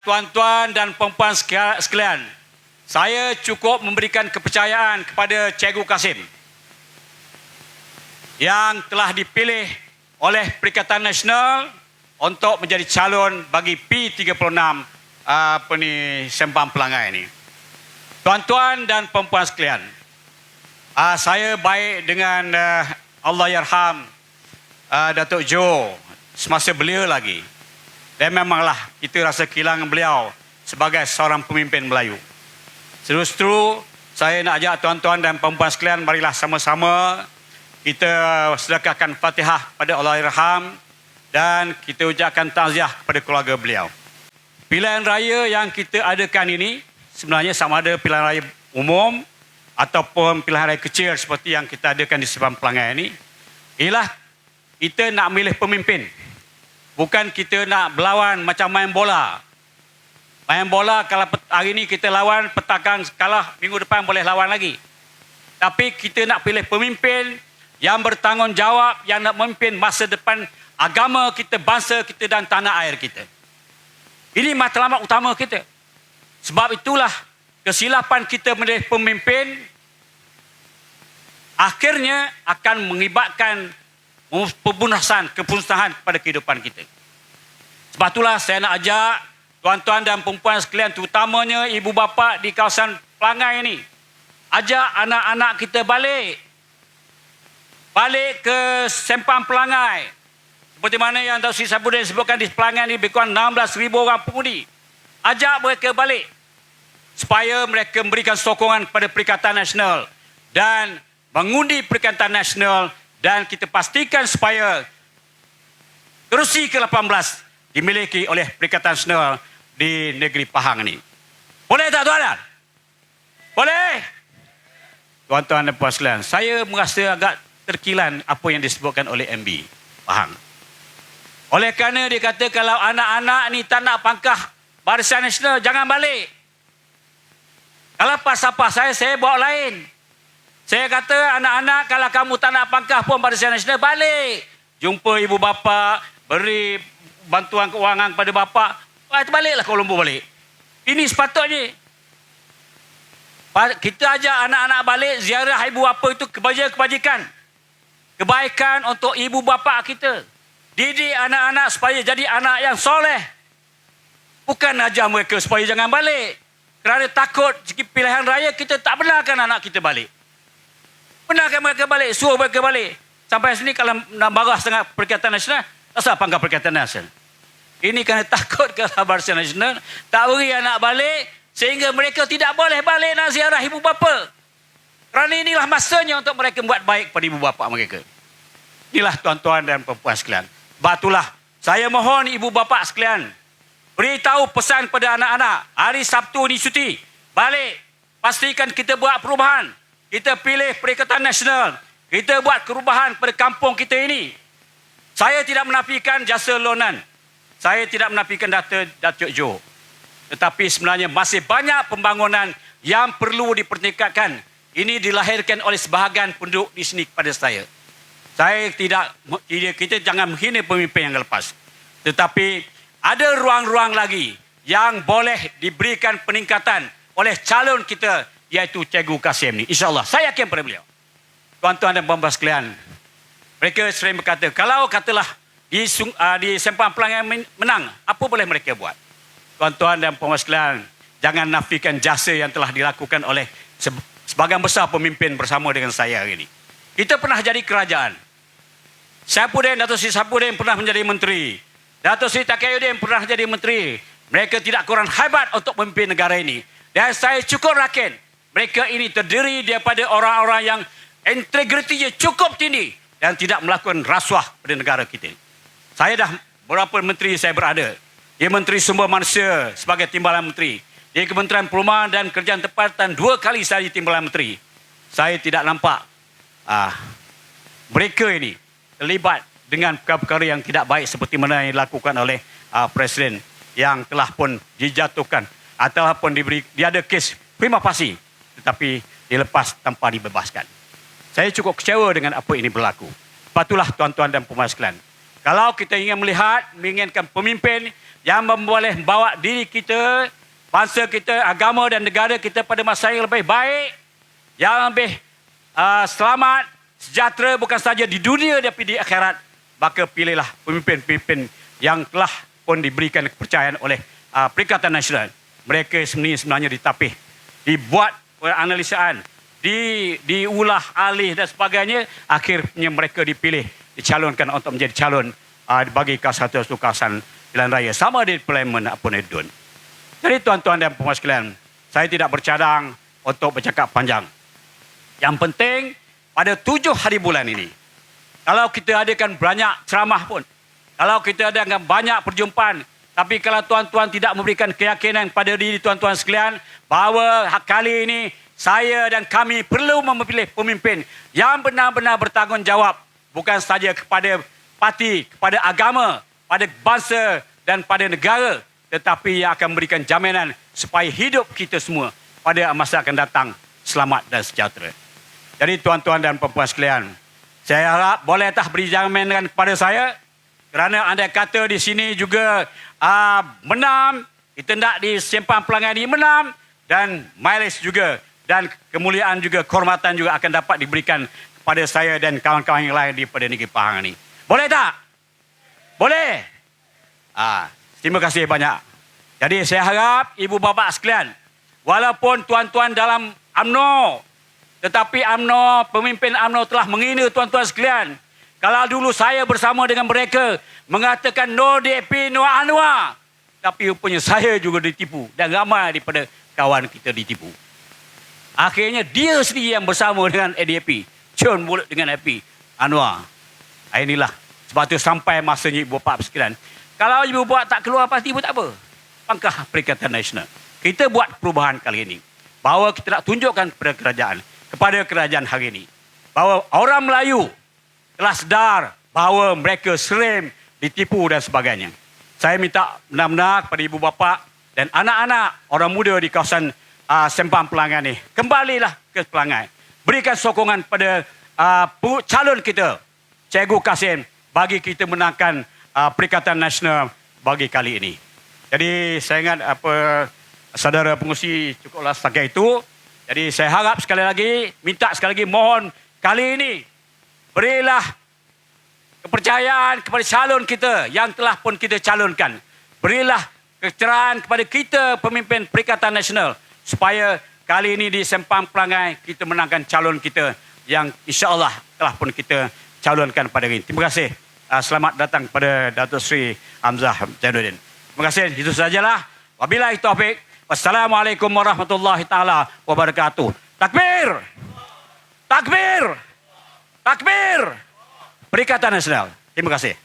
Tuan-tuan dan puan-puan sekalian, saya cukup memberikan kepercayaan kepada Cikgu Kasim yang telah dipilih oleh Perikatan Nasional untuk menjadi calon bagi P36 Sembang Pelangai ini. Tuan-tuan dan puan-puan sekalian, saya baik dengan Allahyarham Datuk Jo semasa beliau lagi. Dan memanglah kita rasa kehilangan beliau sebagai seorang pemimpin Melayu. Terus saya nak ajak tuan-tuan dan puan-puan sekalian, marilah sama-sama kita sedekahkan Fatihah pada Allahyarham dan kita ucapkan takziah kepada keluarga beliau. Pilihan raya yang kita adakan ini sebenarnya sama ada pilihan raya umum ataupun pilihan raya kecil seperti yang kita adakan di Sembang Pelangai ini, ialah kita nak milih pemimpin. Bukan kita nak berlawan macam main bola. Main bola kalau hari ini kita lawan, petang kalah, minggu depan boleh lawan lagi. Tapi kita nak pilih pemimpin yang bertanggungjawab, yang nak memimpin masa depan agama kita, bangsa kita dan tanah air kita. Ini matlamat utama kita. Sebab itulah kesilapan kita memilih pemimpin akhirnya akan mengibatkan kepunahan kepada kehidupan kita. Sebab itulah saya nak ajak tuan-tuan dan perempuan sekalian, terutamanya ibu bapa di kawasan Pelangai ini, ajak anak-anak kita balik ke Sembang Pelangai. Seperti mana yang Datuk Seri Sabudin sebutkan, di Pelangai ini lebih kurang 16,000 orang pengundi. Ajak mereka balik supaya mereka memberikan sokongan kepada Perikatan Nasional dan mengundi Perikatan Nasional, dan kita pastikan supaya kerusi ke-18 dimiliki oleh Perikatan Nasional di negeri Pahang ini. Boleh tak tuan-tuan? Boleh? Tuan-tuan dan puan sekalian, saya merasa agak terkilan apa yang disebutkan oleh MB Pahang. Oleh kerana dia kata kalau anak-anak ni tak nak pangkah Barisan Nasional, jangan balik. Kalau pas-pas saya bawa lain. Saya kata, anak-anak, kalau kamu tak nak pangkah pun Barisan Nasional, balik. Jumpa ibu bapa, beri bantuan keuangan kepada bapa, baliklah Kuala Lumpur balik. Ini sepatutnya. Kita ajak anak-anak balik, ziarah ibu bapa itu kebajikan. Kebaikan untuk ibu bapa kita. Didik anak-anak supaya jadi anak yang soleh. Bukan ajar mereka supaya jangan balik. Kerana takut pilihan raya kita tak benarkan anak kita balik. Benarkan mereka balik, suruh mereka balik. Sampai sini kalau nak marah sangat Perikatan Nasional, asal pangkal Perikatan Nasional. Ini kerana takut ke Barisan Nasional, tak beri anak balik, sehingga mereka tidak boleh balik nak ziarah ibu bapa. Kerana inilah masanya untuk mereka buat baik pada ibu bapa mereka. Inilah tuan-tuan dan perempuan sekalian. Sebab itulah, saya mohon ibu bapa sekalian, beritahu pesan pada anak-anak, hari Sabtu ni cuti, balik, pastikan kita buat perubahan. Kita pilih Perikatan Nasional. Kita buat perubahan pada kampung kita ini. Saya tidak menafikan jasa lonan. Saya tidak menafikan Datuk Jo. Tetapi sebenarnya masih banyak pembangunan yang perlu dipertingkatkan. Ini dilahirkan oleh sebahagian penduduk di sini kepada saya. Kita jangan menghina pemimpin yang lepas. Tetapi ada ruang-ruang lagi yang boleh diberikan peningkatan oleh calon kita, iaitu Cikgu Kasim ni. InsyaAllah, saya yakin pada beliau. Tuan-tuan dan puan-puan sekalian, mereka sering berkata, kalau katalah di Sembang Pelangai menang, apa boleh mereka buat? Tuan-tuan dan puan-puan sekalian, jangan nafikan jasa yang telah dilakukan oleh sebagian besar pemimpin bersama dengan saya hari ini. Kita pernah jadi kerajaan. Datuk Seri Sabudin pernah menjadi menteri. Datuk Seri Takayuddin pernah jadi menteri. Mereka tidak kurang hebat untuk memimpin negara ini. Dan saya cukup yakin, mereka ini terdiri daripada orang-orang yang integritinya cukup tinggi dan tidak melakukan rasuah pada negara kita. Saya dah beberapa menteri saya berada. Dia Menteri Sumber Manusia sebagai timbalan menteri. Di Kementerian Perumahan dan Kerjaan Tempatan 2 kali saya jadi timbalan menteri. Saya tidak nampak mereka ini terlibat dengan perkara-perkara yang tidak baik seperti mana yang dilakukan oleh Presiden yang telah pun dijatuhkan ataupun dia ada kes prima facie tetapi dilepas tanpa dibebaskan. Saya cukup kecewa dengan apa ini berlaku. Sebab itulah tuan-tuan dan puan sekalian, Kalau kita ingin menginginkan pemimpin yang boleh membawa diri kita, bangsa kita, agama dan negara kita pada masa yang lebih baik, yang lebih selamat, sejahtera bukan saja di dunia tapi di akhirat, maka pilihlah pemimpin-pemimpin yang telah pun diberikan kepercayaan oleh Perikatan Nasional. Mereka sebenarnya ditapih, dibuat penganalisaan, diulah alih dan sebagainya, akhirnya mereka dipilih, dicalonkan untuk menjadi calon bagi satu kawasan pilihan raya sama di Parlimen apun Edun. Jadi tuan-tuan dan puan sekalian, saya tidak bercadang untuk bercakap panjang. Yang penting pada 7 hari bulan ini, kalau kita adakan banyak ceramah pun, kalau kita adakan banyak perjumpaan, tapi kalau tuan-tuan tidak memberikan keyakinan pada diri tuan-tuan sekalian bahawa kali ini saya dan kami perlu memilih pemimpin yang benar-benar bertanggungjawab, bukan saja kepada parti, kepada agama, pada bangsa dan pada negara, tetapi yang akan memberikan jaminan supaya hidup kita semua pada masa akan datang selamat dan sejahtera. Jadi tuan-tuan dan puan-puan sekalian, saya harap boleh tak beri jaminan kepada saya, kerana anda kata di sini juga menam, kita nak di Sempang Pelangai ini menam, dan mileage juga, dan kemuliaan juga, kehormatan juga akan dapat diberikan kepada saya dan kawan-kawan yang lain daripada negeri Pahang ini. Boleh tak? Boleh? Terima kasih banyak. Jadi saya harap ibu bapa sekalian, walaupun tuan-tuan dalam UMNO, tetapi UMNO, pemimpin UMNO telah menghina tuan-tuan sekalian. Kalau dulu saya bersama dengan mereka mengatakan no DAP, no Anwar, tapi rupanya saya juga ditipu dan ramai daripada kawan kita ditipu. Akhirnya dia sendiri yang bersama dengan ADAP, cun mulut dengan AP Anwar. Inilah sebab itu sampai masanya ibu bapa sekalian, kalau ibu bapa tak keluar pasti pun tak apa. Pangkah Perikatan Nasional, kita buat perubahan kali ini, bahawa kita nak tunjukkan kepada kerajaan hari ini, bahawa orang Melayu telah sedar bahawa mereka sering ditipu dan sebagainya. Saya minta benar-benar kepada ibu bapa dan anak-anak orang muda di kawasan Sempang Pelangai ni, kembalilah ke Pelangai. Berikan sokongan pada calon kita, Cikgu Kasim, bagi kita menangkan Perikatan Nasional bagi kali ini. Jadi saya ingat saudara pengurusi cukuplah setakat itu. Jadi saya harap sekali lagi, minta sekali lagi, mohon kali ini berilah kepercayaan kepada calon kita yang telah pun kita calonkan. Berilah kecerahan kepada kita pemimpin Perikatan Nasional supaya kali ini di Sempang Pelangai kita menangkan calon kita yang insya-Allah telah pun kita calonkan pada hari ini. Terima kasih. Selamat datang kepada Datuk Seri Hamzah Jainuddin. Terima kasih. Itu sajalah. Wabillahi taufik. Wassalamualaikum warahmatullahi taala wabarakatuh. Takbir. Takbir. Takbir. Perikatan Nasional. Terima kasih.